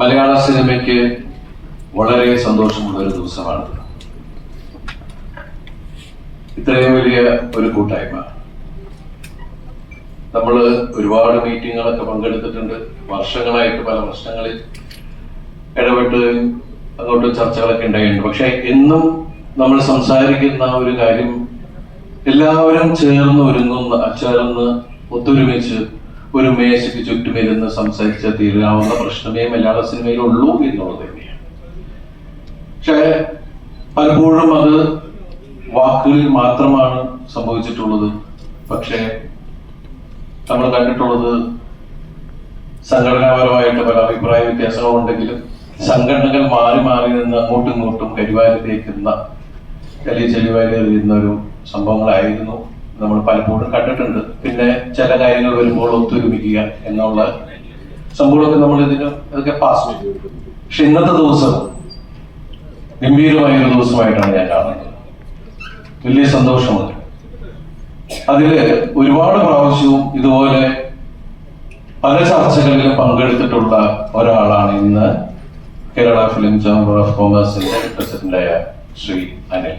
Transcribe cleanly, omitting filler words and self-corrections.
മലയാള സിനിമയ്ക്ക് വളരെ സന്തോഷമുള്ള ഒരു ദിവസമാണ്. ഇത്രയും വലിയ ഒരു കൂട്ടായ്മ. നമ്മൾ ഒരുപാട് മീറ്റിങ്ങുകളൊക്കെ പങ്കെടുത്തിട്ടുണ്ട്. വർഷങ്ങളായിട്ട് പല പ്രശ്നങ്ങളിൽ ഇടപെട്ട് അങ്ങോട്ട് ചർച്ചകളൊക്കെ ഉണ്ടായിട്ടുണ്ട്. പക്ഷെ എന്നും നമ്മൾ സംസാരിക്കുന്ന ഒരു കാര്യം, എല്ലാവരും ചേർന്ന് ഒത്തൊരുമിച്ച് ഒരു മേശയ്ക്ക് ചുറ്റുമിരുന്ന് സംസാരിച്ച തീരാവുന്ന പ്രശ്നമേ മലയാള സിനിമയിലുള്ളൂ എന്നുള്ളത് തന്നെയാണ്. പക്ഷെ പലപ്പോഴും അത് വാക്കുകളിൽ മാത്രമാണ് സംഭവിച്ചിട്ടുള്ളത്. പക്ഷേ നമ്മൾ കണ്ടിട്ടുള്ളത് സംഘടനാപരമായിട്ട് പല അഭിപ്രായ വ്യത്യാസങ്ങളുണ്ടെങ്കിലും സംഘടനകൾ മാറി മാറി നിന്ന് അങ്ങോട്ടും ഇങ്ങോട്ടും കരിവാരിതേക്കുന്ന ചെളിവാരിയെറിയുന്ന ഒരു സംഭവങ്ങളായിരുന്നു നമ്മൾ പലപ്പോഴും കണ്ടിട്ടുണ്ട്. പിന്നെ ചില കാര്യങ്ങൾ വരുമ്പോൾ ഒത്തൊരുമിക്കുക എന്നുള്ള സംഭവമൊക്കെ നമ്മൾ ഇതൊക്കെ പാസ് ചെയ്തു. പക്ഷെ ഇന്നത്തെ ദിവസം ഗംഭീരമായ ഒരു ദിവസമായിട്ടാണ് ഞാൻ കാണുന്നത്. വലിയ സന്തോഷമുണ്ട്. അതില് ഒരുപാട് പ്രാവശ്യവും ഇതുപോലെ പല ചർച്ചകളിലും പങ്കെടുത്തിട്ടുള്ള ഒരാളാണ് ഇന്ന് കേരള ഫിലിം ചേംബർ ഓഫ് കൊമേഴ്സിന്റെ പ്രസിഡന്റായ ശ്രീ അനിൽ.